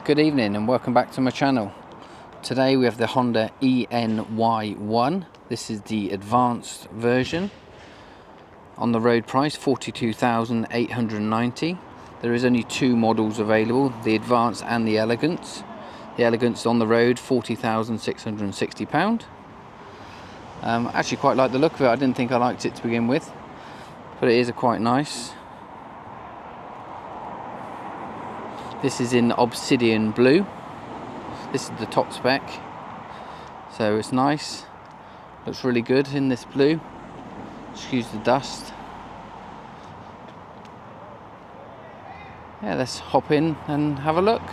Good evening and welcome back to my channel. Today we have the Honda Ny1. This is the advanced version. On the road price 42,890. There is only two models available, the Advanced and the Elegance. The Elegance on the road £40,660. Actually quite like the look of it. I didn't think I liked it to begin with, but it is quite nice. This is in obsidian blue. This is the top spec, so it's nice. Looks really good in this blue. Excuse the dust. Yeah, let's hop in and have a look.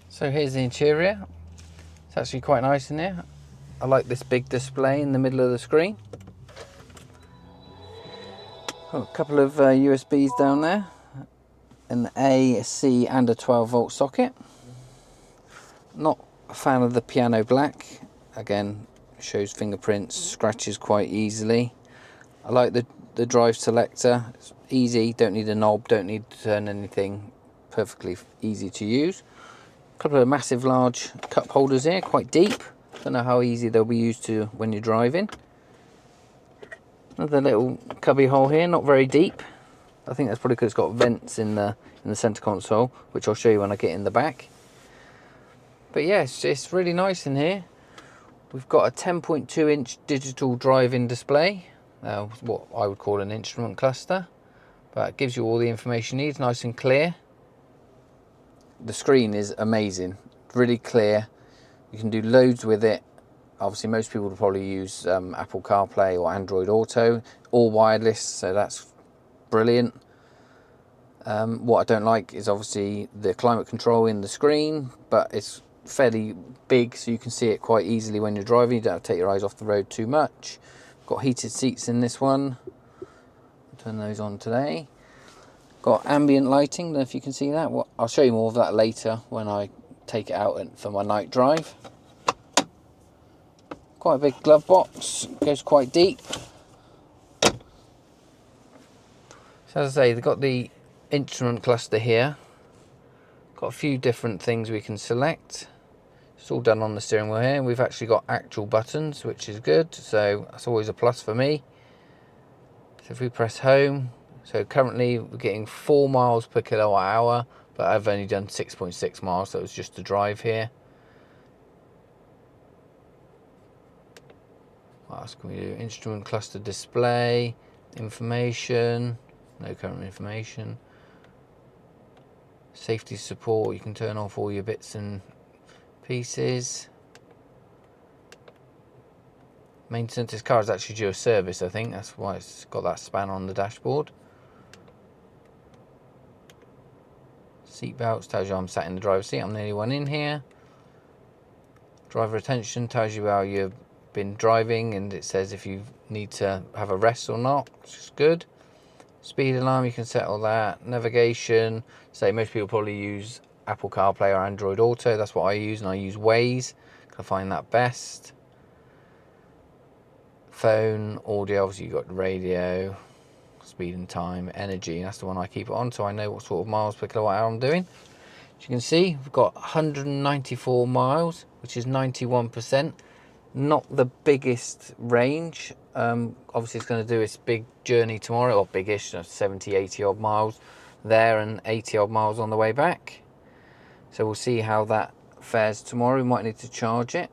So here's the interior. It's actually quite nice in here. I like this big display in the middle of the screen. Got a couple of USBs down there, an A, a C and a 12-volt socket. Not a fan of the piano black. Again, shows fingerprints, scratches quite easily. I like the drive selector. It's easy, don't need a knob, don't need to turn anything. Perfectly easy to use. A couple of massive large cup holders here, quite deep. Don't know how easy they'll be used to when you're driving. Another little cubby hole here, not very deep. I think that's probably because it's got vents in the center console, which I'll show you when I get in the back. But yeah, it's really nice in here. We've got a 10.2 inch digital driving display, what I would call an instrument cluster, but it gives you all the information you need, nice and clear. The screen is amazing, really clear. You can do loads with it. Obviously most people would probably use Apple CarPlay or Android Auto, all wireless, so that's brilliant. What I don't like is obviously the climate control in the screen, but it's fairly big so you can see it quite easily when you're driving. You don't have to take your eyes off the road too much. Got heated seats in this one. I'll turn those on today. Got ambient lighting, don't know if you can see that. Well, I'll show you more of that later when I take it out for my night drive. Quite a big glove box, goes quite deep. So as I say, they've got the instrument cluster here. Got a few different things we can select. It's all done on the steering wheel here. We've actually got actual buttons, which is good, so that's always a plus for me. So if we press home, so currently we're getting 4 miles per kilowatt hour, but I've only done 6.6 miles, so it was just a drive here. What else can we do? Instrument cluster display, information, no current information. Safety support, you can turn off all your bits and pieces. Maintenance, this car is actually due a service, I think, that's why it's got that span on the dashboard. Seat belts tells you I'm sat in the driver's seat, I'm the only one in here. Driver attention tells you how you've been driving, and it says if you need to have a rest or not, which is good. Speed alarm, you can set all that. Navigation, say most people probably use Apple CarPlay or Android Auto, that's what I use, and I use Waze, I find that best. Phone, audio, obviously you've got radio, speed and time, energy, that's the one I keep it on, so I know what sort of miles per kilowatt hour I'm doing. As you can see, we've got 194 miles, which is 91%. Not the biggest range. Obviously it's going to do its big journey tomorrow, or biggish, 70, 80 odd miles there and 80 odd miles on the way back. So we'll see how that fares tomorrow. We might need to charge it.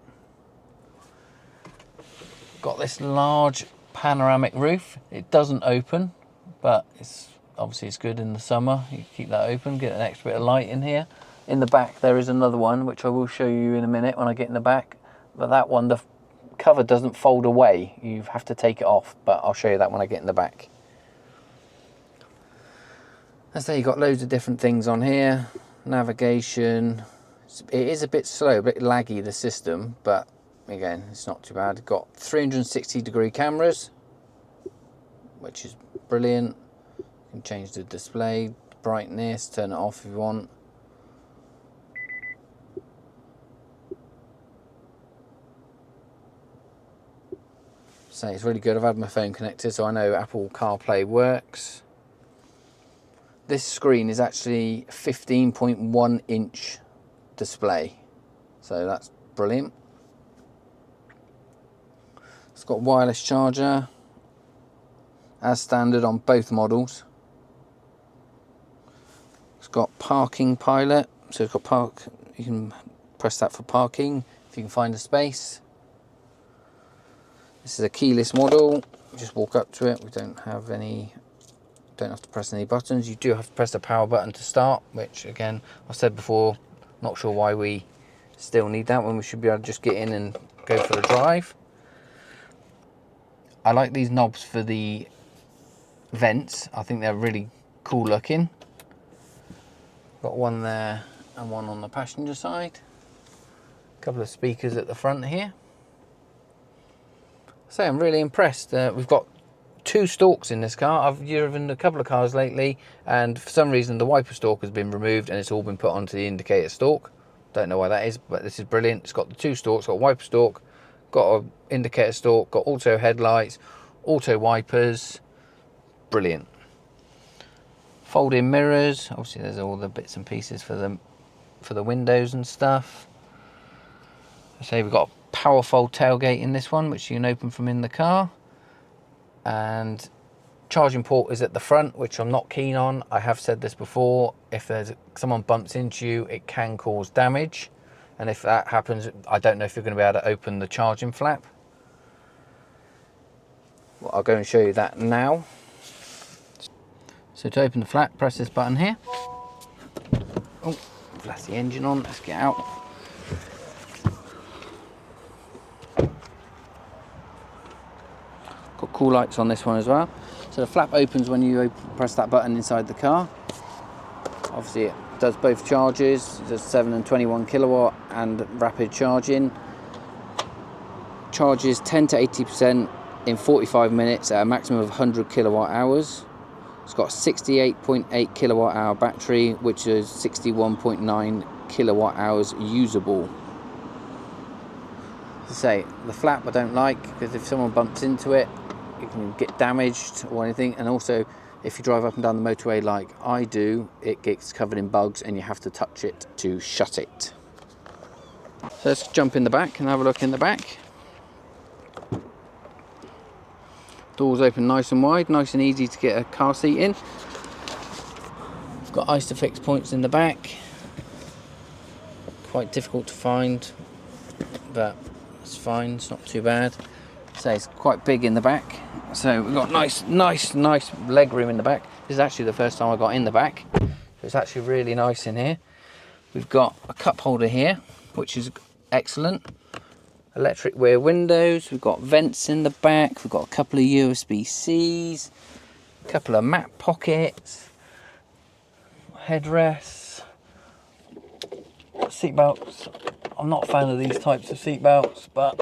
Got this large panoramic roof. It doesn't open, but it's good in the summer. You keep that open, get an extra bit of light in here. In the back there is another one, which I will show you in a minute when I get in the back. But that one, the cover doesn't fold away. You have to take it off, but I'll show you that when I get in the back. As I say, you've got loads of different things on here. Navigation. It is a bit slow, a bit laggy, the system, but again, it's not too bad. Got 360-degree cameras, which is brilliant. You can change the display, brightness, turn it off if you want. So it's really good. I've had my phone connected, so I know Apple CarPlay works. This screen is actually 15.1 inch display, so that's brilliant. It's got wireless charger as standard on both models. It's got parking pilot, so it's got park, you can press that for parking if you can find a space. This is a keyless model. Just walk up to it. We don't have to press any buttons. You do have to press the power button to start, which again I've said before, not sure why we still need that when we should be able to just get in and go for a drive. I like these knobs for the vents. I think they're really cool looking. Got one there and one on the passenger side. A couple of speakers at the front here. So I'm really impressed. We've got 2 stalks in this car. I've driven a couple of cars lately, and for some reason the wiper stalk has been removed and it's all been put onto the indicator stalk. Don't know why that is, but this is brilliant. It's got the 2 stalks, got a wiper stalk, got an indicator stalk, got auto headlights, auto wipers. Brilliant. Fold-in mirrors. Obviously there's all the bits and pieces for the windows and stuff. I say we've got a power fold tailgate in this one, which you can open from in the car. And charging port is at the front, which I'm not keen on. I have said this before, if someone bumps into you, it can cause damage. And if that happens, I don't know if you're going to be able to open the charging flap. Well, I'll go and show you that now. So to open the flap, press this button here. Oh, that's the engine on. Let's get out. Got cool lights on this one as well. So the flap opens when you press that button inside the car. Obviously it does both charges. It does 7 and 21 kilowatt and rapid charging. Charges 10 to 80% in 45 minutes at a maximum of 100 kilowatt hours. It's got a 68.8 kilowatt hour battery, which is 61.9 kilowatt hours usable. As I say, the flap I don't like, because if someone bumps into it, you can get damaged or anything. And also, if you drive up and down the motorway like I do, it gets covered in bugs and you have to touch it to shut it. So let's jump in the back and have a look in the back. Doors open nice and wide, nice and easy to get a car seat in. We've got Isofix points in the back. Quite difficult to find, but it's fine, it's not too bad. So it's quite big in the back. So we've got nice leg room in the back. This is actually the first time I got in the back. It's actually really nice in here. We've got a cup holder here, which is excellent. Electric rear windows. We've got vents in the back. We've got a couple of USB-Cs, a couple of map pockets, headrests, seat belts. I'm not a fan of these types of seat belts, but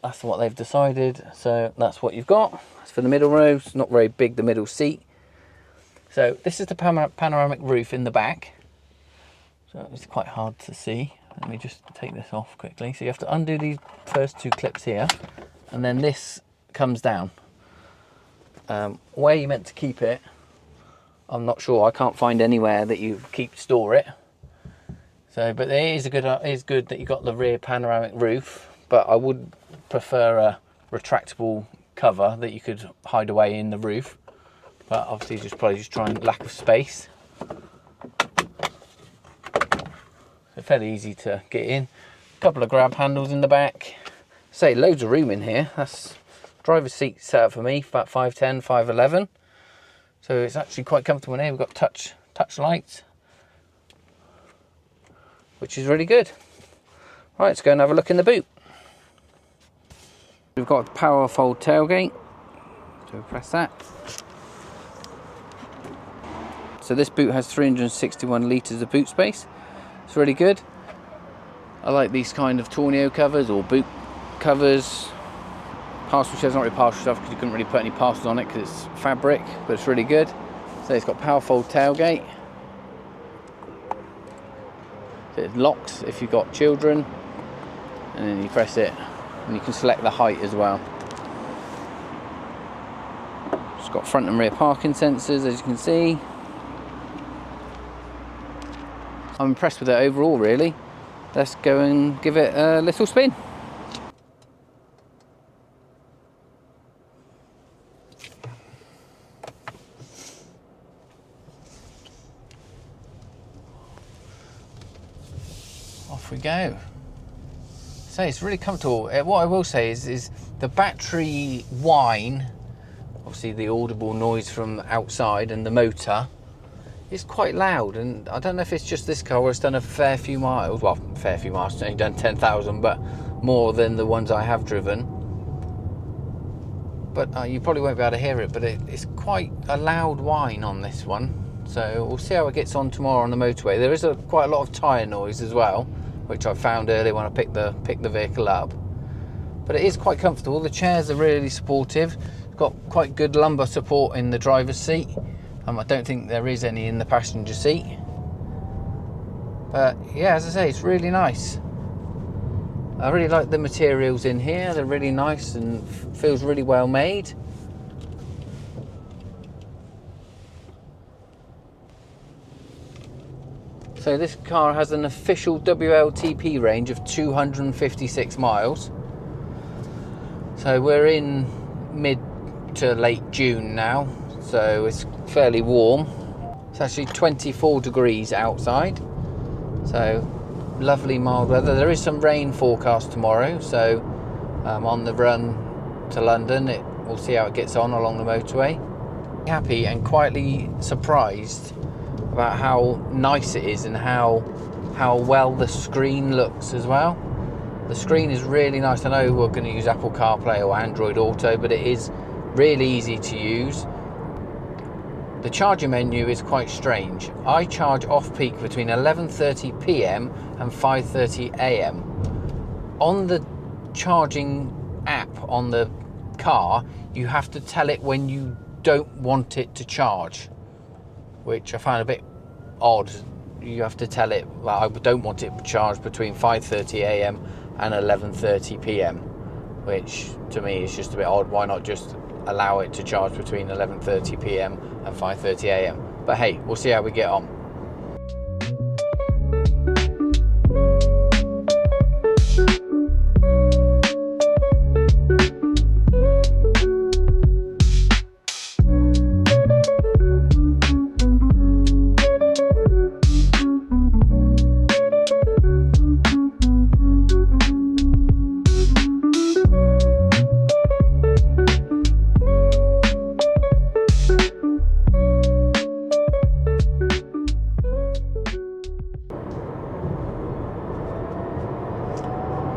that's what they've decided, so that's what you've got. As for the middle row, it's not very big, the middle seat. So this is the panoramic roof in the back, so it's quite hard to see. Let me just take this off quickly. So you have to undo these first 2 clips here, and then this comes down. Where you're meant to keep it, I'm not sure. I can't find anywhere that you store it. So, but it is good that you got the rear panoramic roof, but I would prefer a retractable cover that you could hide away in the roof. But obviously probably trying lack of space. So fairly easy to get in. A couple of grab handles in the back. Say loads of room in here. That's driver's seat set up for me, about 5'10", 5'11". So it's actually quite comfortable in here. We've got touch lights, which is really good. Right, let's go and have a look in the boot. We've got a power fold tailgate. So press that. So this boot has 361 litres of boot space. It's really good. I like these kind of tornado covers or boot covers. Parcel shelves, not really parcel stuff because you couldn't really put any parcels on it because it's fabric, but it's really good. So it's got power fold tailgate. So it locks if you've got children, and then you press it and you can select the height as well. It's got front and rear parking sensors, as you can see. I'm impressed with it overall, really. Let's go and give it a little spin. Off we go. So it's really comfortable. What I will say is the battery whine, obviously the audible noise from outside, and the motor is quite loud. And I don't know if it's just this car or it's done a fair few miles. Well, fair few miles, it's only done 10,000, but more than the ones I have driven. But you probably won't be able to hear it, but it's quite a loud whine on this one. So we'll see how it gets on tomorrow on the motorway. There is quite a lot of tyre noise as well, which I found earlier when I picked the vehicle up. But it is quite comfortable. The chairs are really supportive. It's got quite good lumbar support in the driver's seat. I don't think there is any in the passenger seat. But yeah, as I say, it's really nice. I really like the materials in here. They're really nice and feels really well made. So this car has an official WLTP range of 256 miles. So we're in mid to late June now, so it's fairly warm. It's actually 24 degrees outside, so lovely mild weather. There is some rain forecast tomorrow, so on the run to London, we'll see how it gets on along the motorway. Happy and quietly surprised about how nice it is and how well the screen looks as well. The screen is really nice. I know we're going to use Apple CarPlay or Android Auto, but it is really easy to use. The charging menu is quite strange. I charge off-peak between 11:30 p.m. and 5:30 a.m. On the charging app on the car, you have to tell it when you don't want it to charge, which I find a bit odd. You have to tell it, well, I don't want it charged between 5:30 a.m. and 11:30 p.m, which to me is just a bit odd. Why not just allow it to charge between 11:30 p.m. and 5:30 a.m? But hey, we'll see how we get on.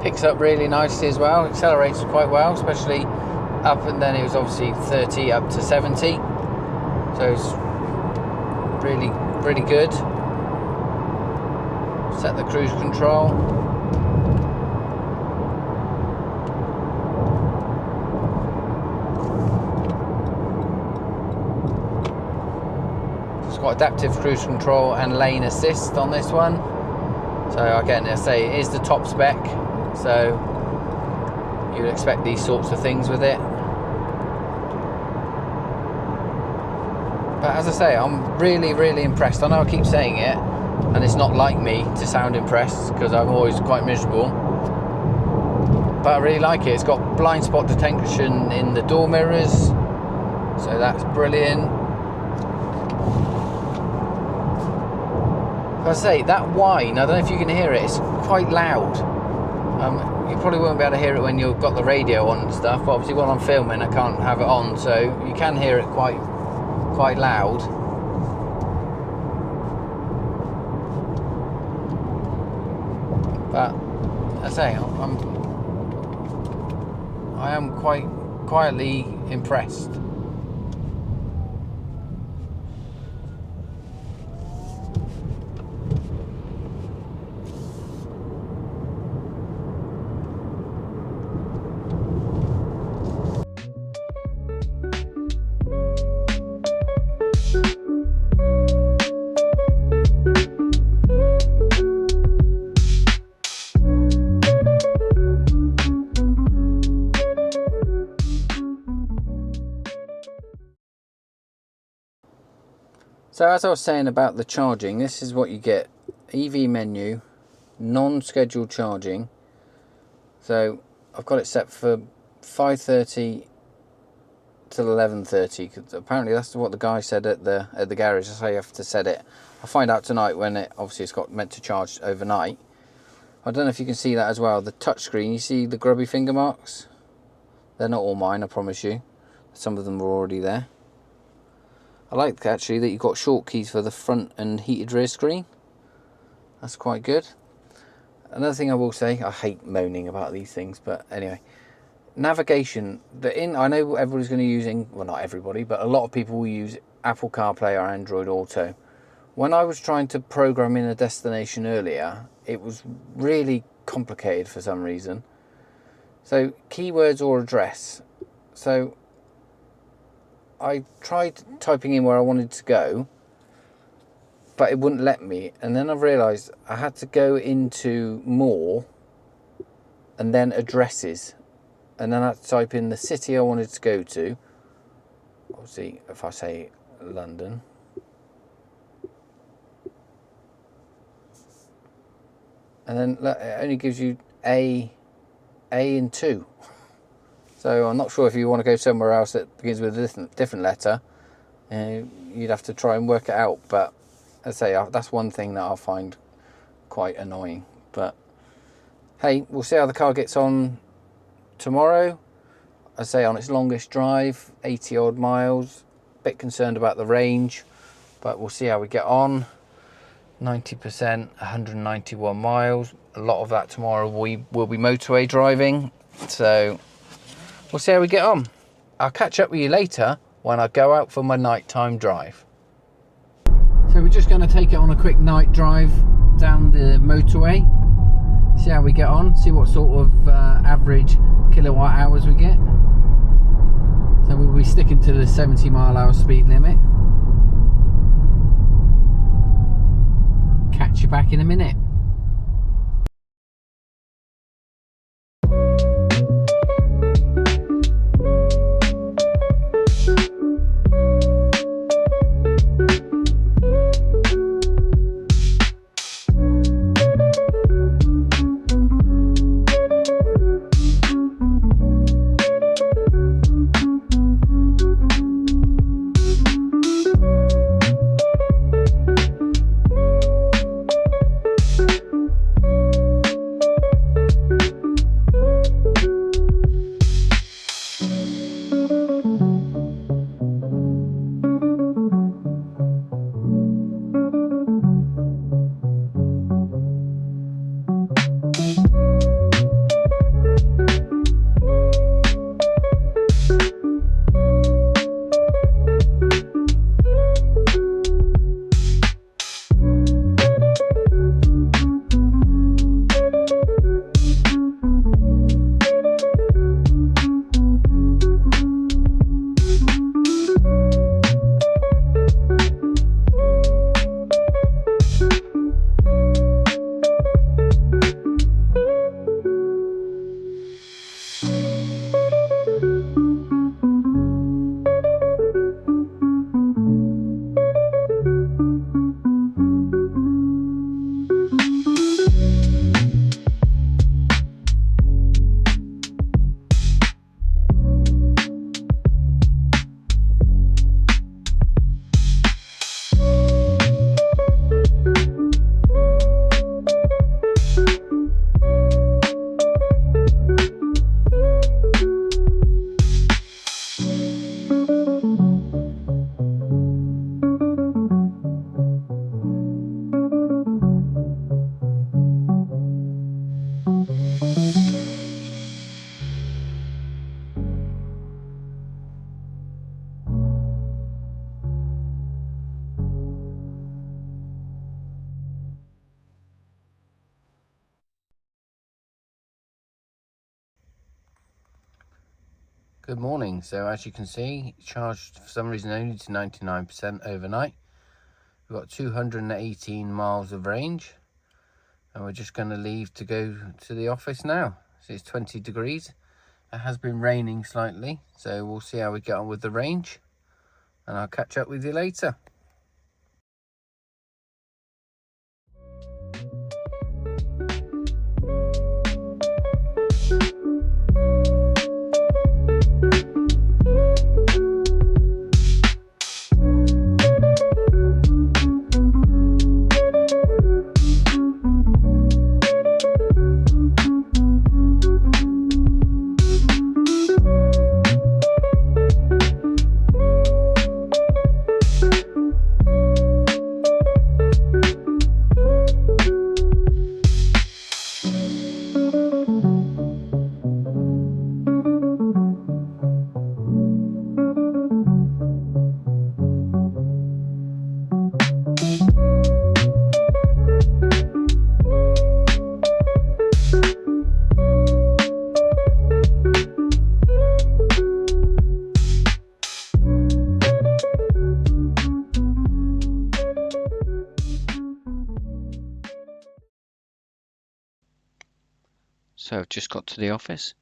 Picks up really nicely as well, accelerates quite well, especially up, and then it was obviously 30 up to 70, so it's really good. Set the cruise control. It's got adaptive cruise control and lane assist on this one, so again, I say it is the top spec. So you would expect these sorts of things with it. But as I say, I'm really impressed. I know I keep saying it, and it's not like me to sound impressed because I'm always quite miserable. But I really like it. It's got blind spot detection in the door mirrors, so that's brilliant. As I say, that whine, I don't know if you can hear it, it's quite loud. You probably won't be able to hear it when you've got the radio on and stuff, but obviously while I'm filming I can't have it on, so you can hear it quite loud. But as I say, I am quite quietly impressed. So as I was saying about the charging, this is what you get. EV menu, non-scheduled charging. So I've got it set for 5:30 till 11:30. Cause apparently that's what the guy said at the garage. That's how you have to set it. I'll find out tonight when it's got meant to charge overnight. I don't know if you can see that as well. The touchscreen, you see the grubby finger marks? They're not all mine, I promise you. Some of them are already there. I like actually that you've got short keys for the front and heated rear screen. That's quite good. Another thing I will say, I hate moaning about these things, but anyway. Navigation. I know everybody's going to be using, well not everybody, but a lot of people will use Apple CarPlay or Android Auto. When I was trying to program in a destination earlier, it was really complicated for some reason. So keywords or address. So I tried typing in where I wanted to go, but it wouldn't let me. And then I realised I had to go into more and then addresses. And then I had to type in the city I wanted to go to. Obviously, if I say London. And then it only gives you A and 2. So I'm not sure if you want to go somewhere else that begins with a different letter. You'd have to try and work it out. But as I say, that's one thing that I'll find quite annoying. But hey, we'll see how the car gets on tomorrow. I say on its longest drive, 80 odd miles. Bit concerned about the range, but we'll see how we get on. 90%, 191 miles. A lot of that tomorrow will be motorway driving. So we'll see how we get on. I'll catch up with you later when I go out for my nighttime drive. So we're just going to take it on a quick night drive down the motorway. See how we get on. See what sort of average kilowatt hours we get. So we'll be sticking to the 70 mile/hour speed limit. Catch you back in a minute. Good morning. So as you can see, charged for some reason only to 99% overnight. We've got 218 miles of range, and we're just going to leave to go to the office now. So it's 20 degrees. It has been raining slightly, so we'll see how we get on with the range, and I'll catch up with you later. So I've just got to the office.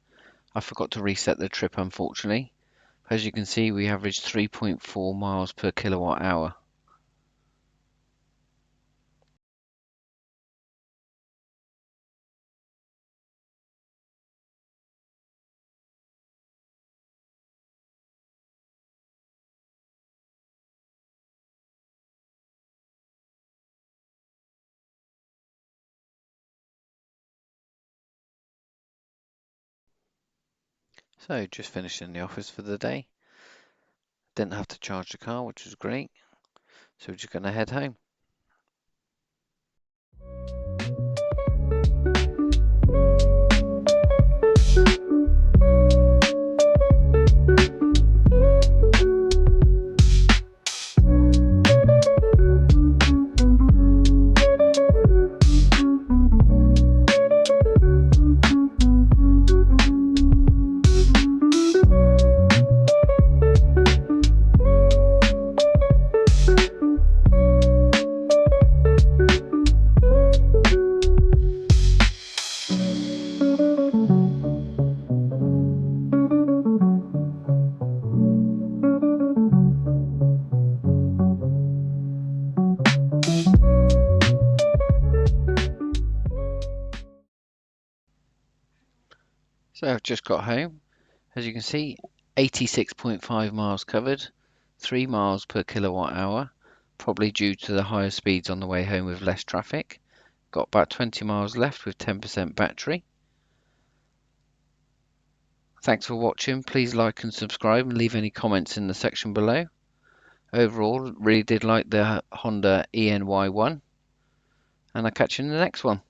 I forgot to reset the trip, unfortunately. As you can see, we averaged 3.4 miles per kilowatt hour. So just finished in the office for the day. Didn't have to charge the car, which was great. So we're just going to head home. So I've just got home. As you can see, 86.5 miles covered, 3 miles per kilowatt hour, probably due to the higher speeds on the way home with less traffic. Got about 20 miles left with 10% battery. Thanks for watching. Please like and subscribe and leave any comments in the section below. Overall, really did like the Honda Ny1, and I'll catch you in the next one.